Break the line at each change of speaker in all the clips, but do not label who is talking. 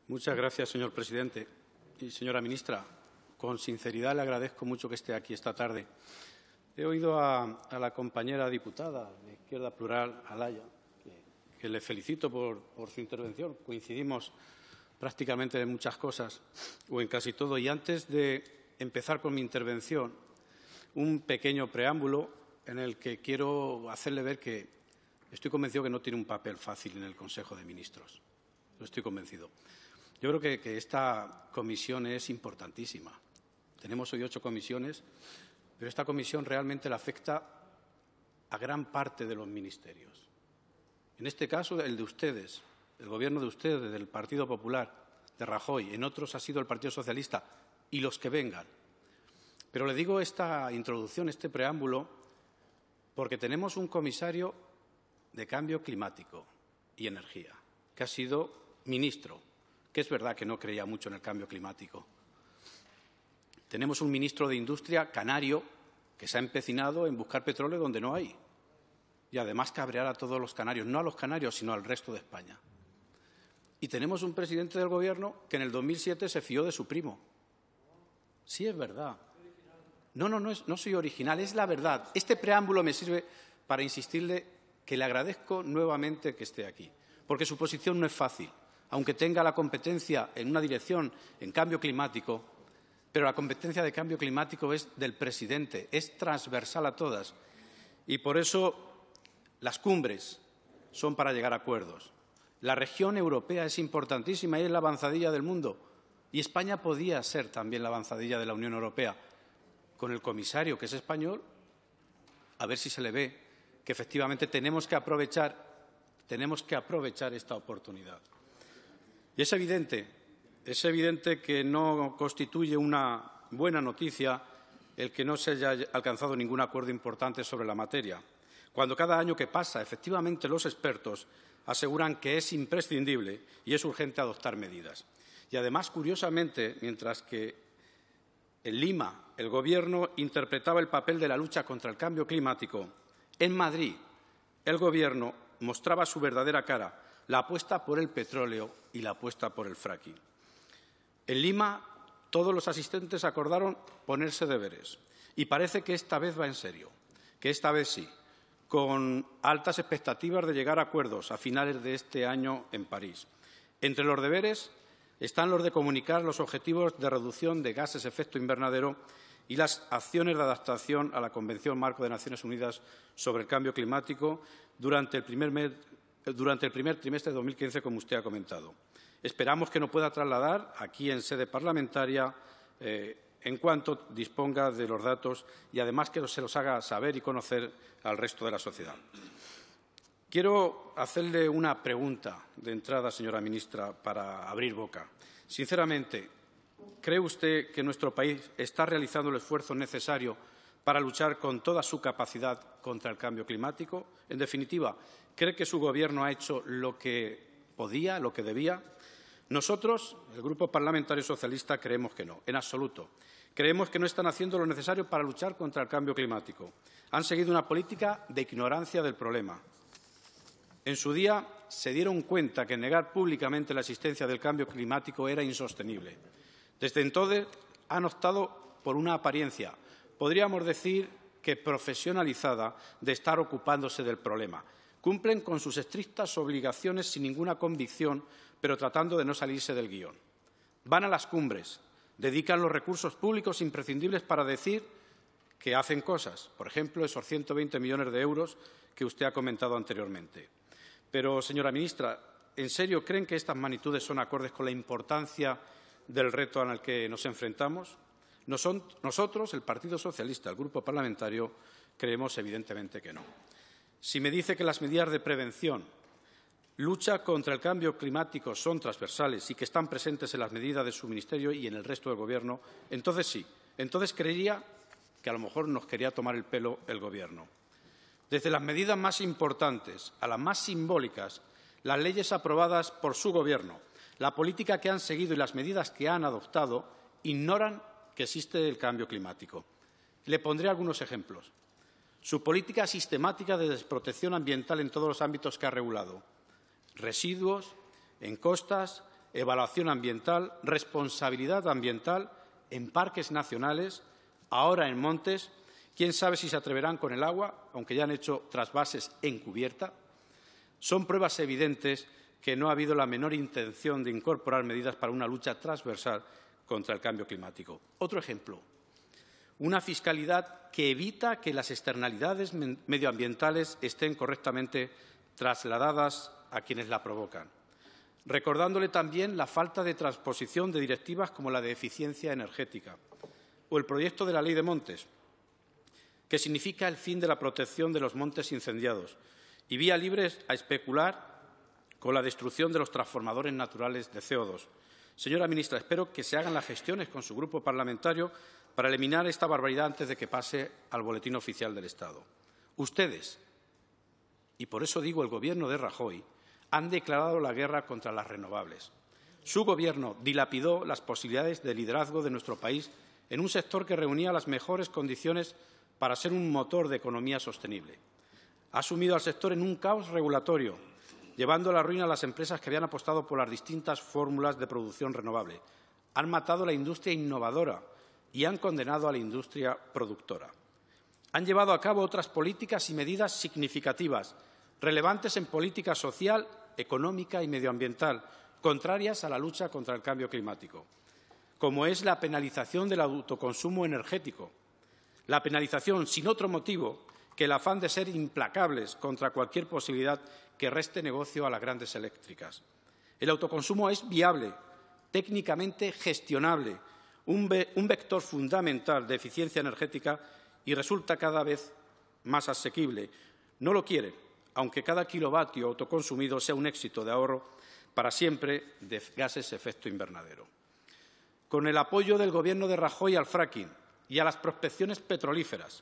Muchas gracias, señor presidente. Y, señora ministra, con sinceridad le agradezco mucho que esté aquí esta tarde. He oído a la compañera diputada de Izquierda Plural, Alaya, que le felicito por su intervención. Coincidimos prácticamente en muchas cosas, o en casi todo. Y antes de empezar con mi intervención, un pequeño preámbulo en el que quiero hacerle ver que estoy convencido que no tiene un papel fácil en el Consejo de Ministros. Lo estoy convencido. Yo creo que esta comisión es importantísima. Tenemos hoy 8 comisiones, pero esta comisión realmente le afecta a gran parte de los ministerios. En este caso, el de ustedes, el Gobierno de ustedes, del Partido Popular, de Rajoy. En otros ha sido el Partido Socialista y los que vengan. Pero le digo esta introducción, este preámbulo, porque tenemos un comisario de Cambio Climático y Energía, que ha sido ministro, que es verdad que no creía mucho en el cambio climático. Tenemos un ministro de Industria canario que se ha empecinado en buscar petróleo donde no hay y además cabrear a todos los canarios, no a los canarios, sino al resto de España. Y tenemos un presidente del Gobierno que en el 2007 se fió de su primo. Sí, es verdad. No soy original, es la verdad. Este preámbulo me sirve para insistirle que le agradezco nuevamente que esté aquí, porque su posición no es fácil, aunque tenga la competencia en una dirección en cambio climático, pero la competencia de cambio climático es del presidente, es transversal a todas. Y por eso las cumbres son para llegar a acuerdos. La región europea es importantísima y es la avanzadilla del mundo. Y España podía ser también la avanzadilla de la Unión Europea. Con el comisario, que es español, a ver si se le ve que efectivamente tenemos que aprovechar esta oportunidad. Y es evidente que no constituye una buena noticia el que no se haya alcanzado ningún acuerdo importante sobre la materia, cuando cada año que pasa, efectivamente, los expertos aseguran que es imprescindible y es urgente adoptar medidas. Y además, curiosamente, mientras que en Lima el Gobierno interpretaba el papel de la lucha contra el cambio climático, en Madrid el Gobierno mostraba su verdadera cara, la apuesta por el petróleo y la apuesta por el fracking. En Lima todos los asistentes acordaron ponerse deberes y parece que esta vez va en serio, que esta vez sí, con altas expectativas de llegar a acuerdos a finales de este año en París. Entre los deberes están los de comunicar los objetivos de reducción de gases de efecto invernadero y las acciones de adaptación a la Convención Marco de Naciones Unidas sobre el Cambio Climático durante el primer trimestre de 2015, como usted ha comentado. Esperamos que nos pueda trasladar aquí en sede parlamentaria en cuanto disponga de los datos y, además, que se los haga saber y conocer al resto de la sociedad. Quiero hacerle una pregunta de entrada, señora ministra, para abrir boca. Sinceramente, ¿cree usted que nuestro país está realizando el esfuerzo necesario para luchar con toda su capacidad contra el cambio climático? En definitiva, ¿cree que su Gobierno ha hecho lo que podía, lo que debía? Nosotros, el Grupo Parlamentario Socialista, creemos que no, en absoluto. Creemos que no están haciendo lo necesario para luchar contra el cambio climático. Han seguido una política de ignorancia del problema. En su día se dieron cuenta que negar públicamente la existencia del cambio climático era insostenible. Desde entonces han optado por una apariencia, podríamos decir que profesionalizada, de estar ocupándose del problema. Cumplen con sus estrictas obligaciones sin ninguna convicción, pero tratando de no salirse del guión. Van a las cumbres, dedican los recursos públicos imprescindibles para decir que hacen cosas, por ejemplo, esos 120 millones de euros que usted ha comentado anteriormente. Pero, señora ministra, ¿en serio creen que estas magnitudes son acordes con la importancia del reto al que nos enfrentamos? Nosotros, el Partido Socialista, el Grupo Parlamentario, creemos evidentemente que no. Si me dice que las medidas de prevención, lucha contra el cambio climático son transversales y que están presentes en las medidas de su ministerio y en el resto del Gobierno, entonces sí. Entonces creería que a lo mejor nos quería tomar el pelo el Gobierno. Desde las medidas más importantes a las más simbólicas, las leyes aprobadas por su Gobierno, la política que han seguido y las medidas que han adoptado ignoran que existe el cambio climático. Le pondré algunos ejemplos. Su política sistemática de desprotección ambiental en todos los ámbitos que ha regulado. Residuos, en costas, evaluación ambiental, responsabilidad ambiental en parques nacionales, ahora en montes. ¿Quién sabe si se atreverán con el agua, aunque ya han hecho trasvases en cubierta? Son pruebas evidentes que no ha habido la menor intención de incorporar medidas para una lucha transversal contra el cambio climático. Otro ejemplo, una fiscalidad que evita que las externalidades medioambientales estén correctamente trasladadas a quienes la provocan, recordándole también la falta de transposición de directivas como la de eficiencia energética o el proyecto de la Ley de Montes, que significa el fin de la protección de los montes incendiados y vía libre a especular con la destrucción de los transformadores naturales de CO2. Señora ministra, espero que se hagan las gestiones con su grupo parlamentario para eliminar esta barbaridad antes de que pase al Boletín Oficial del Estado. Ustedes, y por eso digo el Gobierno de Rajoy, han declarado la guerra contra las renovables. Su Gobierno dilapidó las posibilidades de liderazgo de nuestro país en un sector que reunía las mejores condiciones para ser un motor de economía sostenible. Ha sumido al sector en un caos regulatorio, llevando a la ruina a las empresas que habían apostado por las distintas fórmulas de producción renovable. Han matado a la industria innovadora y han condenado a la industria productora. Han llevado a cabo otras políticas y medidas significativas, relevantes en política social, económica y medioambiental, contrarias a la lucha contra el cambio climático, como es la penalización del autoconsumo energético. La penalización sin otro motivo que el afán de ser implacables contra cualquier posibilidad que reste negocio a las grandes eléctricas. El autoconsumo es viable, técnicamente gestionable, un vector fundamental de eficiencia energética y resulta cada vez más asequible. No lo quiere, aunque cada kilovatio autoconsumido sea un éxito de ahorro para siempre de gases de efecto invernadero. Con el apoyo del Gobierno de Rajoy al fracking y a las prospecciones petrolíferas,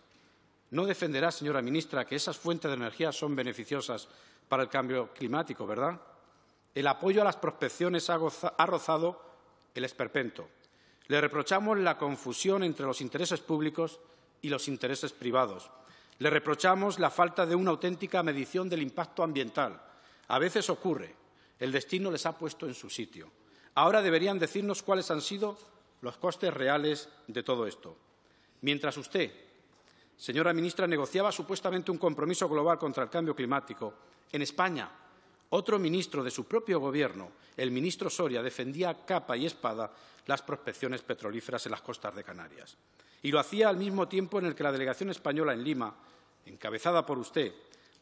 no defenderá, señora ministra, que esas fuentes de energía son beneficiosas para el cambio climático, ¿verdad? El apoyo a las prospecciones ha rozado el esperpento. Le reprochamos la confusión entre los intereses públicos y los intereses privados. Le reprochamos la falta de una auténtica medición del impacto ambiental. A veces ocurre. El destino les ha puesto en su sitio. Ahora deberían decirnos cuáles han sido los costes reales de todo esto. Mientras usted, señora ministra, negociaba supuestamente un compromiso global contra el cambio climático, en España, otro ministro de su propio Gobierno, el ministro Soria, defendía a capa y espada las prospecciones petrolíferas en las costas de Canarias. Y lo hacía al mismo tiempo en el que la delegación española en Lima, encabezada por usted,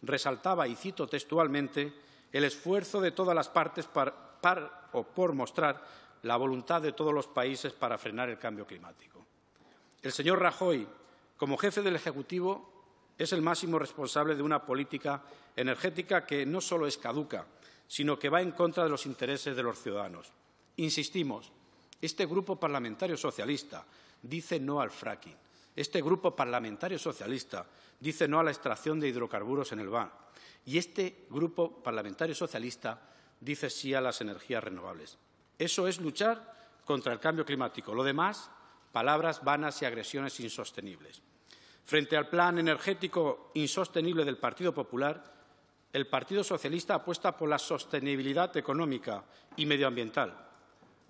resaltaba, y cito textualmente, el esfuerzo de todas las partes por mostrar la voluntad de todos los países para frenar el cambio climático. El señor Rajoy, como jefe del Ejecutivo, es el máximo responsable de una política energética que no solo es caduca, sino que va en contra de los intereses de los ciudadanos. Insistimos, este Grupo Parlamentario Socialista dice no al fracking. Este Grupo Parlamentario Socialista dice no a la extracción de hidrocarburos en el mar. Y este Grupo Parlamentario Socialista dice sí a las energías renovables. Eso es luchar contra el cambio climático. Lo demás, palabras vanas y agresiones insostenibles. Frente al plan energético insostenible del Partido Popular, el Partido Socialista apuesta por la sostenibilidad económica y medioambiental.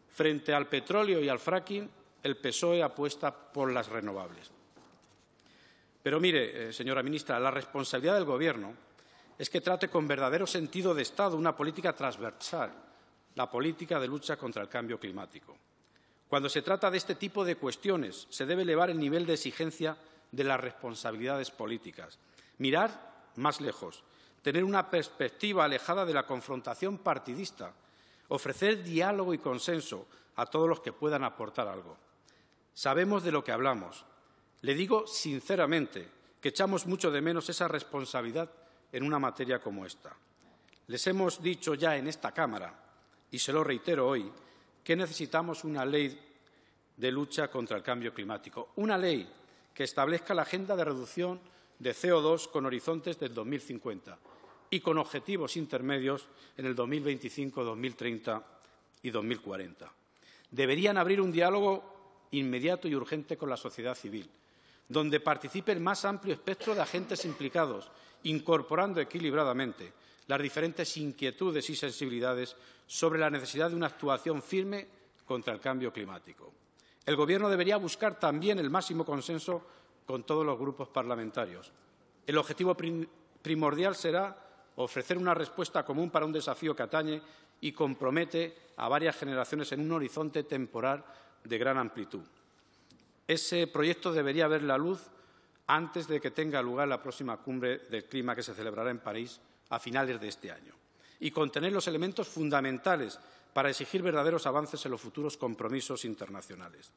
Frente al petróleo y al fracking, el PSOE apuesta por las renovables. Pero mire, señora ministra, la responsabilidad del Gobierno es que trate con verdadero sentido de Estado una política transversal, la política de lucha contra el cambio climático. Cuando se trata de este tipo de cuestiones, se debe elevar el nivel de exigencia de las responsabilidades políticas, mirar más lejos, tener una perspectiva alejada de la confrontación partidista, ofrecer diálogo y consenso a todos los que puedan aportar algo. Sabemos de lo que hablamos. Le digo sinceramente que echamos mucho de menos esa responsabilidad en una materia como esta. Les hemos dicho ya en esta Cámara, y se lo reitero hoy, que necesitamos una ley de lucha contra el cambio climático, una ley que establezca la agenda de reducción de CO2 con horizontes del 2050 y con objetivos intermedios en el 2025, 2030 y 2040. Deberían abrir un diálogo inmediato y urgente con la sociedad civil, donde participe el más amplio espectro de agentes implicados, incorporando equilibradamente las diferentes inquietudes y sensibilidades sobre la necesidad de una actuación firme contra el cambio climático. El Gobierno debería buscar también el máximo consenso con todos los grupos parlamentarios. El objetivo primordial será ofrecer una respuesta común para un desafío que atañe y compromete a varias generaciones en un horizonte temporal de gran amplitud. Ese proyecto debería ver la luz antes de que tenga lugar la próxima cumbre del clima que se celebrará en París a finales de este año y contener los elementos fundamentales para exigir verdaderos avances en los futuros compromisos internacionales.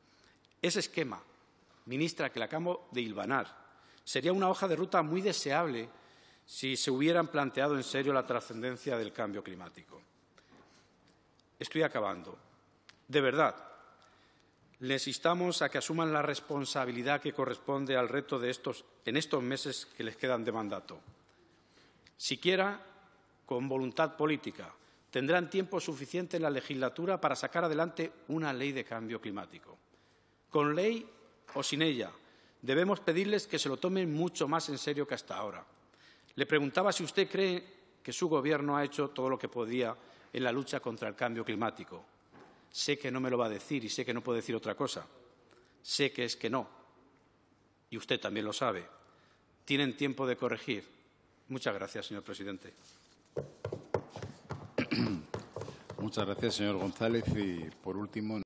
Ese esquema, ministra, que le acabo de hilvanar, sería una hoja de ruta muy deseable si se hubieran planteado en serio la trascendencia del cambio climático. Estoy acabando. De verdad, les instamos a que asuman la responsabilidad que corresponde al reto en estos meses que les quedan de mandato. Siquiera, con voluntad política, tendrán tiempo suficiente en la legislatura para sacar adelante una ley de cambio climático. Con ley o sin ella, debemos pedirles que se lo tomen mucho más en serio que hasta ahora. Le preguntaba si usted cree que su Gobierno ha hecho todo lo que podía en la lucha contra el cambio climático. Sé que no me lo va a decir y sé que no puede decir otra cosa. Sé que es que no. Y usted también lo sabe. Tienen tiempo de corregir. Muchas gracias, señor presidente.
Muchas gracias, señor González. Y, por último,